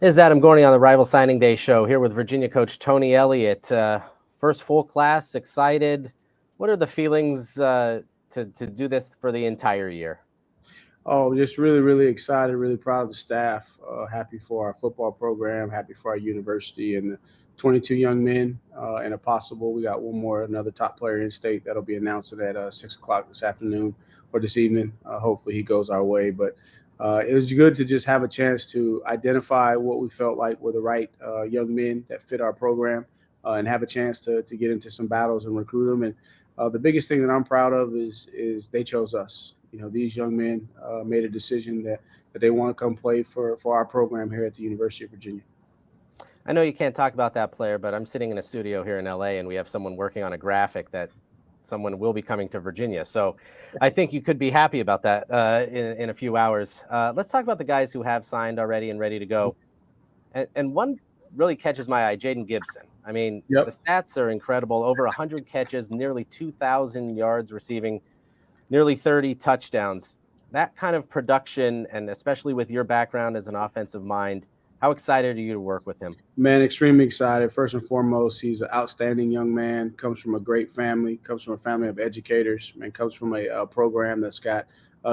This is Adam Gorney on the Rival Signing Day show here with Virginia coach Tony Elliott. First full class, excited. What are the feelings to do this for the entire year? Oh, just really, really excited, really proud of the staff. Happy for our football program, happy for our university and the 22 young men. And if possible, we got one more, another top player in state that'll be announced at 6 o'clock this afternoon or this evening. Hopefully he goes our way. But it was good to just have a chance to identify what we felt like were the right young men that fit our program and have a chance to get into some battles and recruit them. And the biggest thing that I'm proud of is they chose us. These young men made a decision that they want to come play for our program here at the University of Virginia. I know you can't talk about that player, but I'm sitting in a studio here in LA and we have someone working on a graphic that someone will be coming to Virginia. So I think you could be happy about that in a few hours. Let's talk about the guys who have signed already and ready to go. And one really catches my eye, Jaden Gibson. I mean, Yep. The stats are incredible. Over 100 catches, nearly 2,000 yards receiving, nearly 30 touchdowns. That kind of production, and especially with your background as an offensive mind, how excited are you to work with him? Man, extremely excited. First and foremost, he's an outstanding young man, comes from a great family, comes from a family of educators, and comes from a program that's got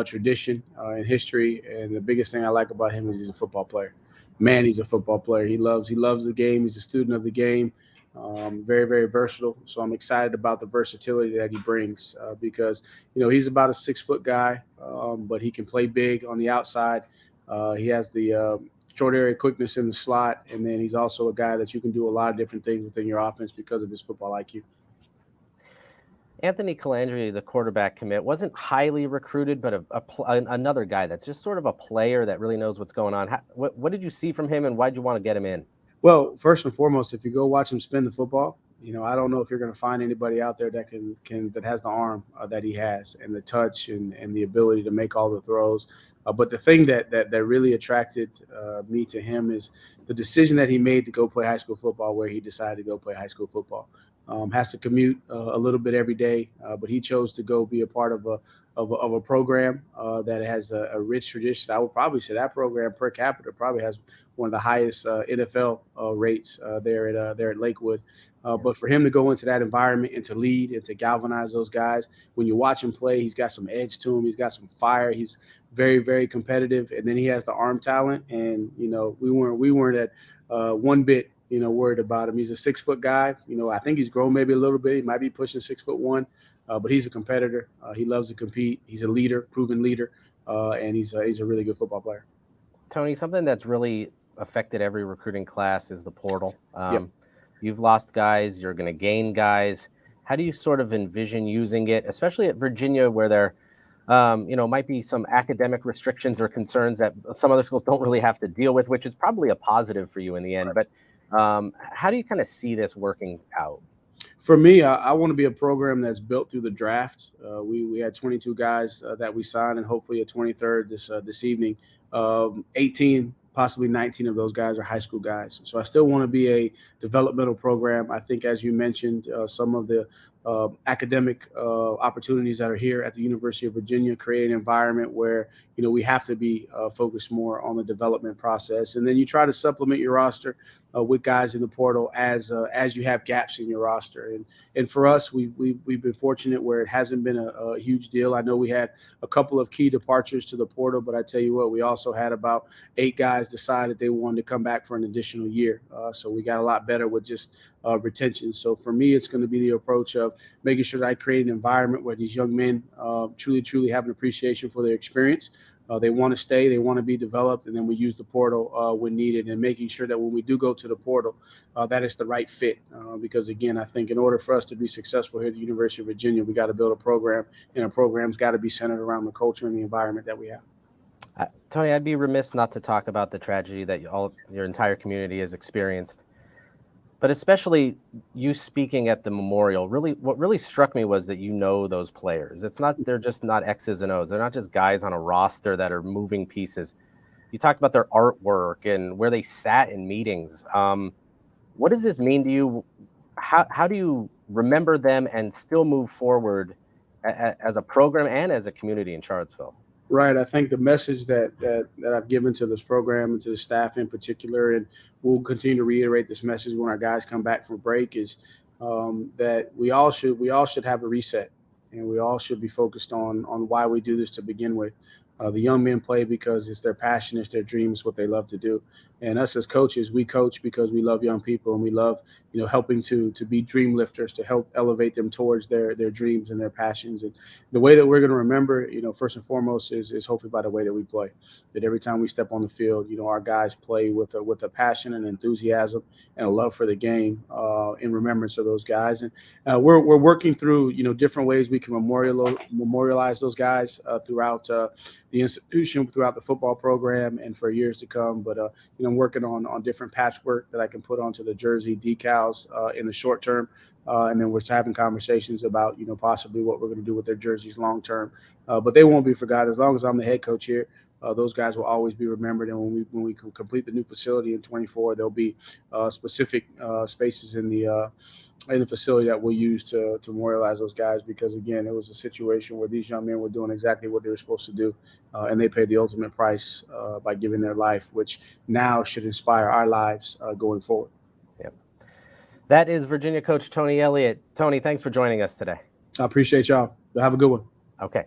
tradition and history. And the biggest thing I like about him is he's a football player. Man, he's a football player. He loves the game. He's a student of the game. Very, very versatile. So I'm excited about the versatility that he brings because, he's about a 6 foot guy, but he can play big on the outside. He has the short area quickness in the slot, and then he's also a guy that you can do a lot of different things within your offense because of his football IQ. Anthony Calandri, the quarterback commit, wasn't highly recruited, but another guy that's just sort of a player that really knows what's going on. What did you see from him, and why did you want to get him in? Well, first and foremost, if you go watch him spin the football, I don't know if you're going to find anybody out there that can that has the arm that he has and the touch and the ability to make all the throws. But the thing that really attracted me to him is the decision that he made to go play high school football, where he decided to go play high school football. Has to commute a little bit every day, but he chose to go be a part of a program that has a rich tradition. I would probably say that program per capita probably has one of the highest NFL rates there at Lakewood. But for him to go into that environment and to lead and to galvanize those guys, when you watch him play, he's got some edge to him. He's got some fire. He's very, very competitive, and then he has the arm talent. And we weren't at one bit worried about him. He's a 6 foot guy. I think he's grown maybe a little bit. He might be pushing 6'1", but he's a competitor. He loves to compete. He's a leader, proven leader, and he's a really good football player. Tony, something that's really affected every recruiting class is the portal. Yep. You've lost guys, you're going to gain guys. How do you sort of envision using it, especially at Virginia, where there, might be some academic restrictions or concerns that some other schools don't really have to deal with, which is probably a positive for you in the end. Right. But how do you kind of see this working out? For me, I want to be a program that's built through the draft. We had 22 guys that we signed, and hopefully a 23rd this evening. 18, possibly 19 of those guys are high school guys. So I still want to be a developmental program. I think, as you mentioned, some of the academic opportunities that are here at the University of Virginia create an environment where we have to be focused more on the development process, and then you try to supplement your roster with guys in the portal as you have gaps in your roster. And for us, we've been fortunate where it hasn't been a huge deal. I know we had a couple of key departures to the portal, but I tell you what, we also had about 8 guys decide that they wanted to come back for an additional year. So we got a lot better with just retention. So for me, it's going to be the approach of making sure that I create an environment where these young men truly have an appreciation for their experience. They want to stay, they want to be developed, and then we use the portal when needed, and making sure that when we do go to the portal, that it's the right fit. Because again, I think in order for us to be successful here at the University of Virginia, we got to build a program, and a program's got to be centered around the culture and the environment that we have. Tony, I'd be remiss not to talk about the tragedy that your entire community has experienced. But especially you speaking at the memorial, what really struck me was that those players. They're just not X's and O's. They're not just guys on a roster that are moving pieces. You talked about their artwork and where they sat in meetings. What does this mean to you? How do you remember them and still move forward as a program and as a community in Charlottesville? Right. I think the message that I've given to this program and to the staff in particular, and we'll continue to reiterate this message when our guys come back from break, is that we all should have a reset, and we all should be focused on why we do this to begin with. The young men play because it's their passion, it's their dreams, what they love to do. And us as coaches, we coach because we love young people and we love, helping to be dream lifters, to help elevate them towards their dreams and their passions. And the way that we're going to remember, first and foremost, is hopefully by the way that we play. That every time we step on the field, our guys play with a passion and enthusiasm and a love for the game, in remembrance of those guys. And we're working through different ways we can memorialize those guys throughout the institution, throughout the football program, and for years to come. But I'm working on different patchwork that I can put onto the jersey decals in the short term. And then we're having conversations about, possibly what we're going to do with their jerseys long term. But they won't be forgotten. As long as I'm the head coach here, those guys will always be remembered. And when we complete the new facility in 24, there'll be specific spaces in the facility that we'll use to memorialize those guys, because again, it was a situation where these young men were doing exactly what they were supposed to do, and they paid the ultimate price by giving their life, which now should inspire our lives going forward. Yep. That is Virginia coach Tony Elliott. Tony, thanks for joining us today. I appreciate y'all. Have a good one. Okay.